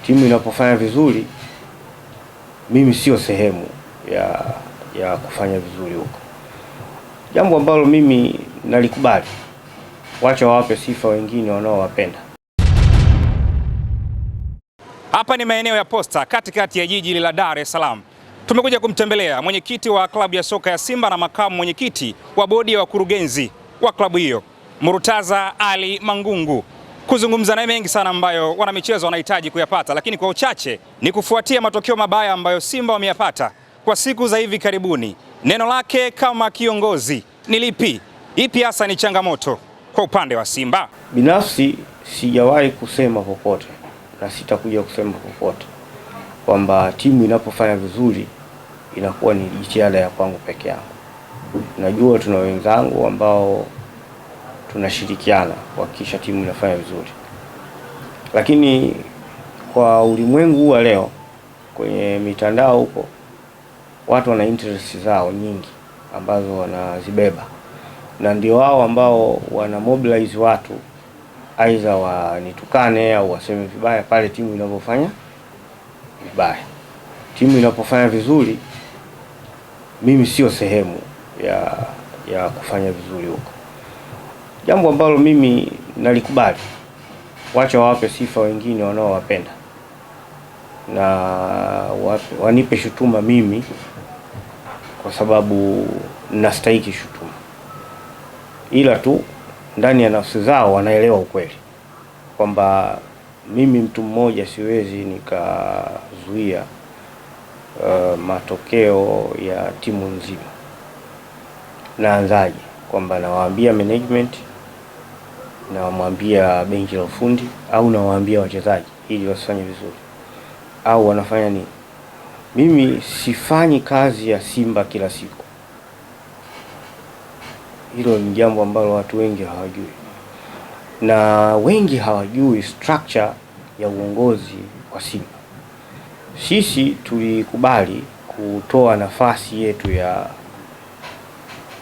timu inapofanya vizuri, mimi sio sehemu ya kufanya vizuri huko, jambo ambalo mimi nalikubali. Wacha wawape sifa wengine wanaowapenda. Hapa ni maeneo ya Posta katikati ya jiji la Dar es Salaam. Tumekuja kumtembelea mwenyekiti wa klabu ya soka ya Simba na makamu mwenyekiti wa bodi ya wakurugenzi wa klabu hiyo, Murtaza Ali Mangungu, kuzungumza naye mengi sana ambayo wanamichezo wanahitaji kuyapata, lakini kwa uchache ni kufuatia matokeo mabaya ambayo Simba wameyapata kwa siku za hivi karibuni. Neno lake kama kiongozi ni lipi? Ipi hasa ni changamoto kwa upande wa Simba? Binafsi sijawahi kusema popote na sitakuja kusema popote kwamba timu inapofanya vizuri inakuwa ni jitihada ya kwangu peke yangu. Najua tuna wenzangu ambao tunashirikiana kuhakikisha timu inafanya vizuri, lakini kwa ulimwengu wa leo, kwenye mitandao huko, watu wana interest zao nyingi ambazo wanazibeba, na ndio wao ambao wana mobilize watu aidha wanitukane au waseme vibaya pale timu inapofanya vibaya. Timu inapofanya vizuri, mimi sio sehemu ya kufanya vizuri huko, jambo ambalo mimi nalikubali. Wacha wawape sifa wengine wanaowapenda na wanipe shutuma mimi kwa sababu nastahili shutuma, ila tu ndani ya nafsi zao wanaelewa ukweli kwamba mimi mtu mmoja siwezi nikazuia matokeo ya timu nzima. Naanzaje? Kwamba nawaambia management, nawamwambia benchi la ufundi, au nawaambia wachezaji ili wasifanye vizuri, au wanafanya nini? Mimi sifanyi kazi ya Simba kila siku. Hilo ni jambo ambalo watu wengi hawajui, na wengi hawajui structure ya uongozi wa Simba. Sisi tulikubali kutoa nafasi yetu ya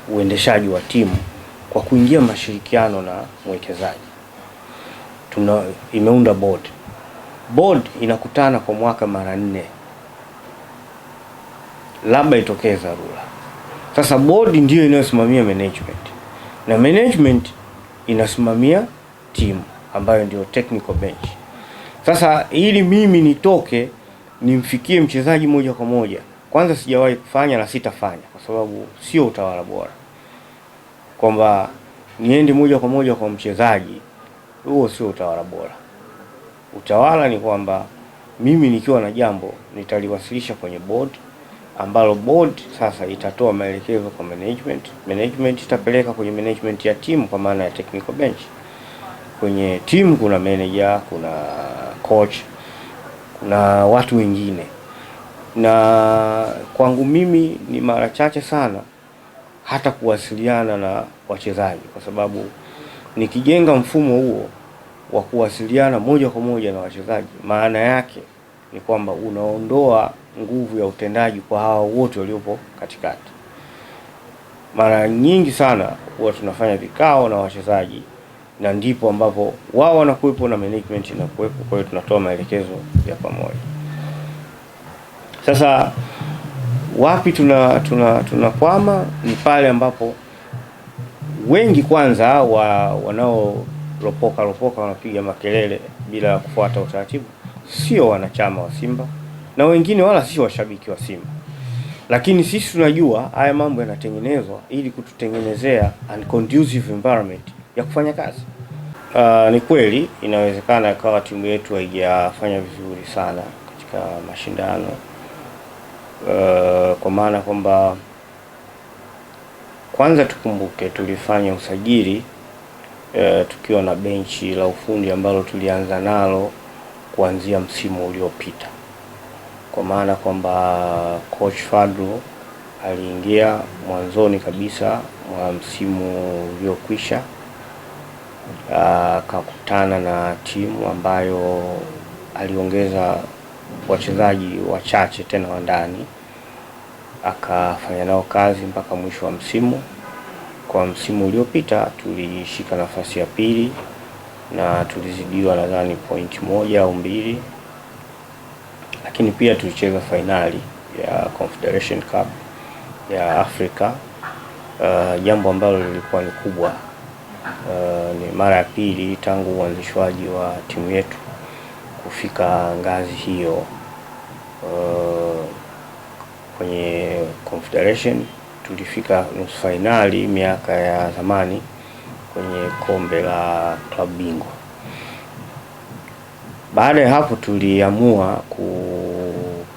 uendeshaji wa timu kwa kuingia mashirikiano na mwekezaji. Imeunda board inakutana kwa mwaka mara 4, labda itokee dharura. Sasa board ndio inayosimamia management, na management inasimamia timu ambayo ndio technical bench. Sasa ili mimi nitoke nimfikie mchezaji moja kwa moja, kwanza sijawahi kufanya na sitafanya, kwa sababu sio utawala bora kwamba niende moja kwa moja kwa mchezaji. Huo sio utawala bora. Utawala ni kwamba mimi nikiwa na jambo nitaliwasilisha kwenye board, ambalo board sasa itatoa maelekezo kwa management itapeleka kwenye management ya timu, kwa maana ya technical bench. Kwenye timu kuna manager, kuna coach, kuna watu wengine, na kwangu mimi ni mara chache sana hata kuwasiliana na wachezaji, kwa sababu nikijenga mfumo huo wa kuwasiliana moja kwa moja na wachezaji, maana yake ni kwamba unaondoa nguvu ya utendaji kwa hao wote waliopo katikati. Mara nyingi sana huwa tunafanya vikao na wachezaji, na ndipo ambapo wao wanakuwepo na management inakuwepo, kwa hiyo tunatoa maelekezo ya pamoja. Sasa wapi tunakwama ni pale ambapo wengi kwanza wanaoropoka wanapiga makelele bila kufuata utaratibu sio wanachama wa Simba, na wengine wala sio washabiki wa Simba. Lakini sisi tunajua haya mambo yanatengenezwa ili kututengenezea unconducive environment ya kufanya kazi. Ni kweli inawezekana kawa timu yetu haijafanya vizuri sana katika mashindano, kwa maana kwamba kwanza tukumbuke tulifanya usajili tukiwa na benchi la ufundi ambalo tulianza nalo kuanzia msimu uliopita, kwa maana kwamba coach Fadlu aliingia mwanzoni kabisa mwa msimu uliokwisha, akakutana na timu ambayo aliongeza wachezaji wachache tena wa ndani, akafanya nao kazi mpaka mwisho wa msimu. Kwa msimu uliopita tulishika nafasi ya pili na tulizidiwa nadhani point 1 au 2, lakini pia tulicheza fainali ya Confederation Cup ya Afrika, jambo ambalo lilikuwa ni kubwa. Ni mara ya pili tangu uanzishwaji wa timu yetu kufika ngazi hiyo. Kwenye Confederation tulifika nusu fainali miaka ya zamani kwenye kombe la klabu bingwa. Baada ya hapo tuliamua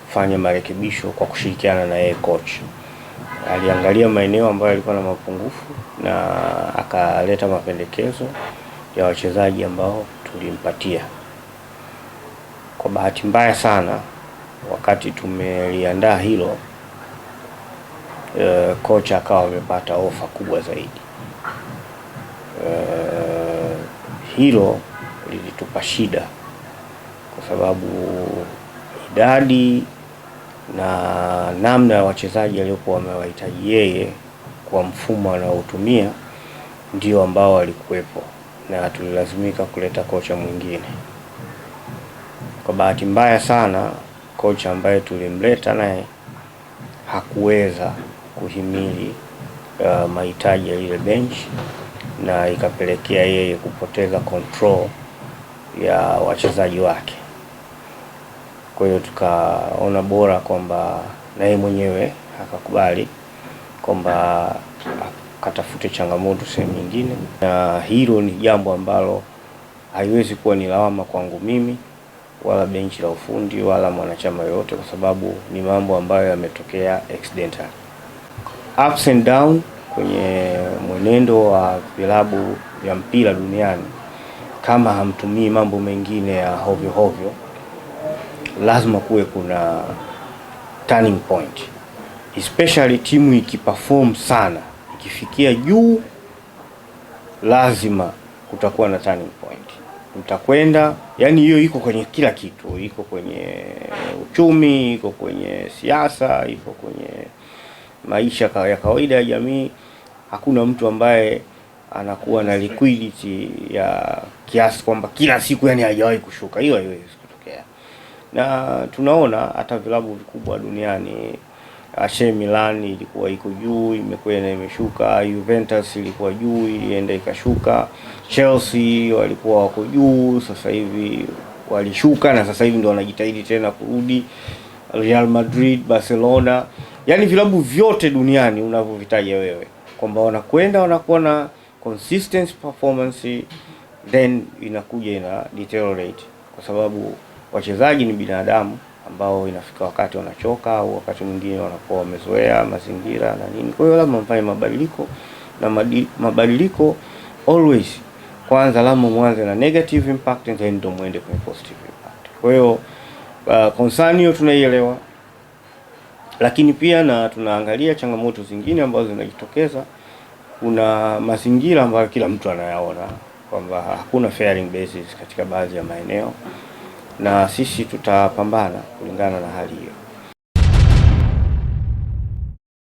kufanya marekebisho kwa kushirikiana na yeye coach. Aliangalia maeneo ambayo yalikuwa na mapungufu na akaleta mapendekezo ya wachezaji ambao tulimpatia. Kwa bahati mbaya sana, wakati tumeliandaa hilo, kocha akawa amepata ofa kubwa zaidi. Hilo lilitupa shida kwa sababu idadi na namna ya wachezaji aliyokuwa wamewahitaji yeye kwa mfumo anaotumia ndio ambao walikuwepo, na tulilazimika kuleta kocha mwingine. Kwa bahati mbaya sana, kocha ambaye tulimleta naye hakuweza kuhimili mahitaji ya ile bench, na ikapelekea yeye kupoteza control ya wachezaji wake. Kwa hiyo tukaona bora kwamba na yeye mwenyewe akakubali kwamba akatafute changamoto sehemu nyingine, na hilo ni jambo ambalo haiwezi kuwa ni lawama kwangu mimi wala benchi la ufundi wala mwanachama yote, kwa sababu ni mambo ambayo yametokea accidental. Ups and down kwenye mwenendo wa vilabu vya mpira duniani, kama hamtumii mambo mengine ya hovyo hovyo, lazima kuwe kuna turning point, especially timu ikiperform sana, ikifikia juu, lazima kutakuwa na turning point. Mtakwenda, yani hiyo iko kwenye kila kitu, iko kwenye uchumi, iko kwenye siasa, iko kwenye maisha ya kawaida ya jamii. Hakuna mtu ambaye anakuwa na liquidity ya kiasi kwamba kila siku yani hajawahi kushuka. Hiyo haiwezi kutokea. Na tunaona hata vilabu vikubwa duniani, AC Milan ilikuwa iko juu, imekwenda imeshuka. Juventus ilikuwa juu, ilienda ikashuka. Chelsea walikuwa wako juu, sasa hivi walishuka na sasa hivi ndio wanajitahidi tena kurudi. Real Madrid, Barcelona, yani vilabu vyote duniani unavyovitaja wewe kwamba wanakwenda wanakuwa na consistent performance, then inakuja ina deteriorate kwa sababu wachezaji ni binadamu ambao inafika wakati wanachoka au wakati mwingine wanakuwa wamezoea mazingira na nini. Kwa hiyo lazima mfanye mabadiliko, na mabadiliko always kwanza lazima mwanze na negative impact and then ndio muende kwenye positive impact. Kwa hiyo concern hiyo tunaielewa, lakini pia na tunaangalia changamoto zingine ambazo zinajitokeza. Kuna mazingira ambayo kila mtu anayaona kwamba hakuna fairing basis katika baadhi ya maeneo, na sisi tutapambana kulingana na hali hiyo.